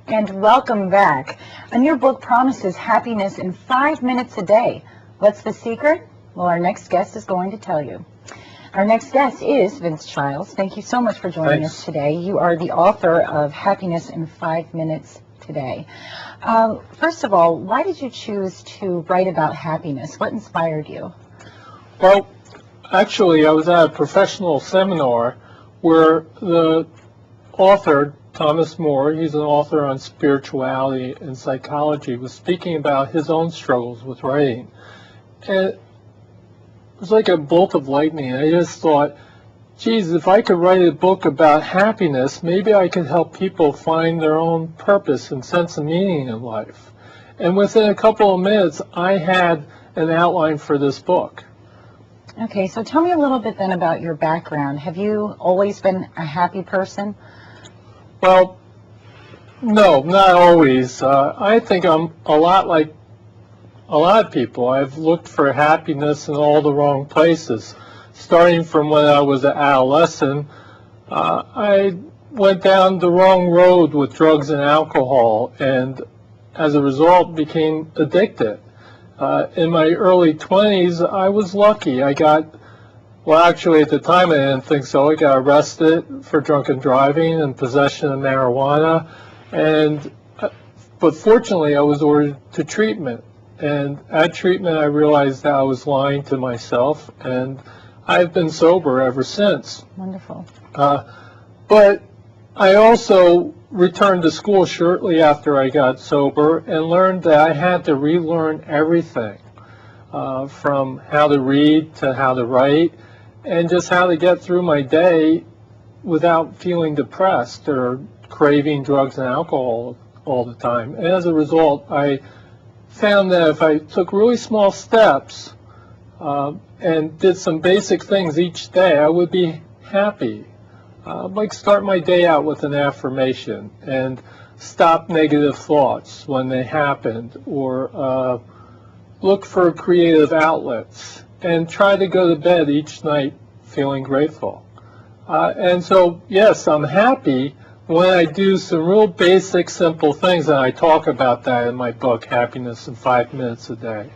And welcome back. A new book promises happiness in 5 minutes a day. What's the secret? Well, our next guest is going to tell you. Our next guest is Vince Childs. Thank you so much for joining us today. You are the author of Happiness in 5 Minutes Today. First of all, why did you choose to write about happiness? What inspired you? Well, actually, I was at a professional seminar where the author, Thomas More, he's an author on spirituality and psychology, was speaking about his own struggles with writing. And it was like a bolt of lightning. I just thought, geez, if I could write a book about happiness, maybe I could help people find their own purpose and sense of meaning in life. And within a couple of minutes, I had an outline for this book. Okay, so tell me a little bit then about your background. Have you always been a happy person? Well, no, not always. I think I'm a lot like a lot of people. I've looked for happiness in all the wrong places. Starting from when I was an adolescent, I went down the wrong road with drugs and alcohol, and as a result became addicted. In my early 20s, I was lucky. Well, actually, at the time, I didn't think so. I got arrested for drunken driving and possession of marijuana, but fortunately, I was ordered to treatment. And at treatment, I realized that I was lying to myself, and I've been sober ever since. Wonderful. But I also returned to school shortly after I got sober and learned that I had to relearn everything, from how to read to how to write, and just how to get through my day without feeling depressed or craving drugs and alcohol all the time. And as a result, I found that if I took really small steps and did some basic things each day, I would be happy. Like start my day out with an affirmation and stop negative thoughts when they happened, or look for creative outlets and try to go to bed each night feeling grateful. And so, yes, I'm happy when I do some real basic, simple things, and I talk about that in my book, Happiness in 5 Minutes a Day.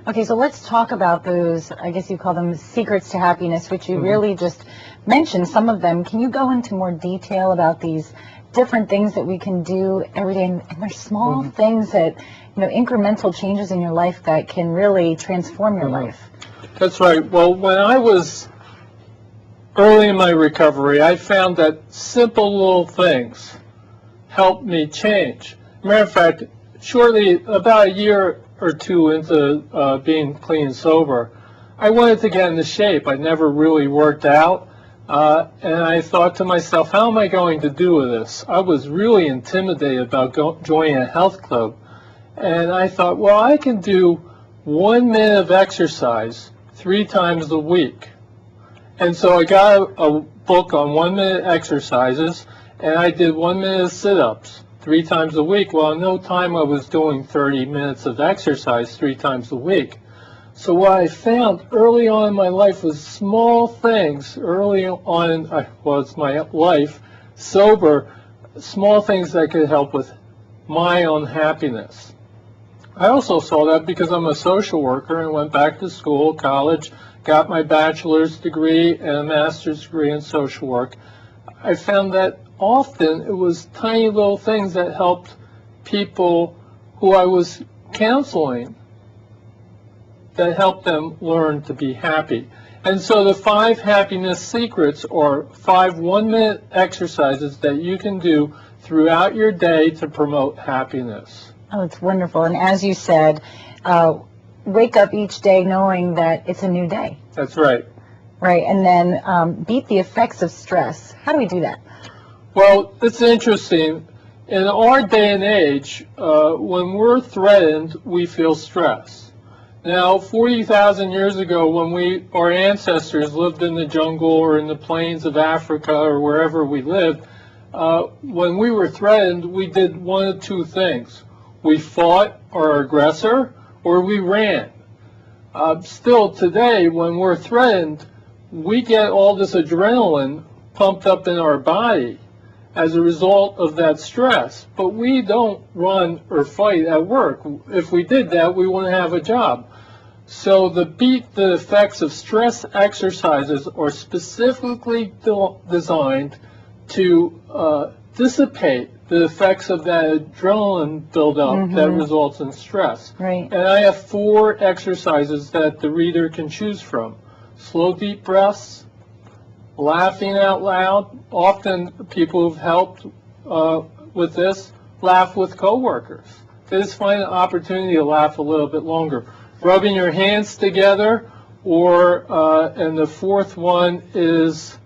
Okay, so let's talk about those, I guess you call them secrets to happiness, which you really just mentioned some of them. Can you go into more detail about these different things that we can do every day? And they're small things that, incremental changes in your life that can really transform your life. That's right. Well, when I was early in my recovery, I found that simple little things helped me change. Matter of fact, shortly, about a year or two into being clean and sober, I wanted to get into shape. I never really worked out, and I thought to myself, how am I going to do with this? I was really intimidated about joining a health club, and I thought, well, I can do 1 minute of exercise 3 times a week. And so I got a book on 1 minute exercises, and I did 1 minute of sit-ups 3 times a week. Well, in no time I was doing 30 minutes of exercise 3 times a week. So what I found early on in my life was small things. Early on, it's my life, sober, small things that could help with my own happiness. I also saw that because I'm a social worker and went back to school, college, got my bachelor's degree and a master's degree in social work. I found that often it was tiny little things that helped people who I was counseling, that helped them learn to be happy. And so the 5 happiness secrets are 5 1-minute exercises that you can do throughout your day to promote happiness. Oh, it's wonderful. And as you said, wake up each day knowing that it's a new day. That's right. Right, and then beat the effects of stress. How do we do that? Well, it's interesting. In our day and age, when we're threatened, we feel stress. Now, 40,000 years ago, when our ancestors lived in the jungle or in the plains of Africa or wherever we lived, when we were threatened, we did one of 2 things. We fought our aggressor, or we ran. Still today, when we're threatened, we get all this adrenaline pumped up in our body. as a result of that stress. But we don't run or fight at work. If we did that, we wouldn't have a job. So the beat the effects of stress exercises are specifically designed to dissipate the effects of that adrenaline buildup that results in stress. Right. And I have 4 exercises that the reader can choose from. Slow, deep breaths, laughing out loud. Often people who've helped with this laugh with coworkers. They just find an opportunity to laugh a little bit longer. Rubbing your hands together, or and the 4th one is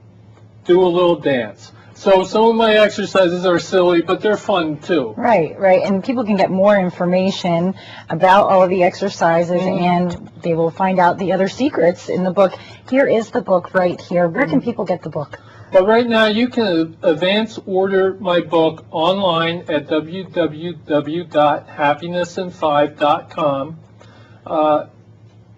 do a little dance. So some of my exercises are silly, but they're fun too. Right, right. And people can get more information about all of the exercises, and they will find out the other secrets in the book. Here is the book right here. Where can people get the book? But right now, you can advance order my book online at www.happinessin5.com.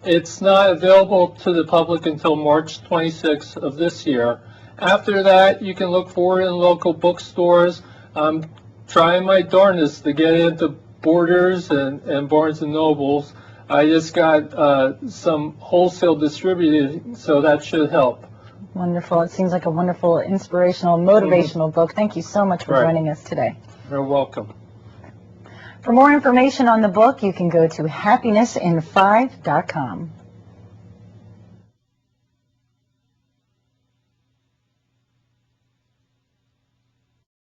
It's not available to the public until March 26th of this year. After that, you can look for it in local bookstores. I'm trying my darndest to get into Borders and Barnes & Nobles. I just got some wholesale distributed, so that should help. Wonderful. It seems like a wonderful, inspirational, motivational book. Thank you so much for joining us today. You're welcome. For more information on the book, you can go to happinessin5.com.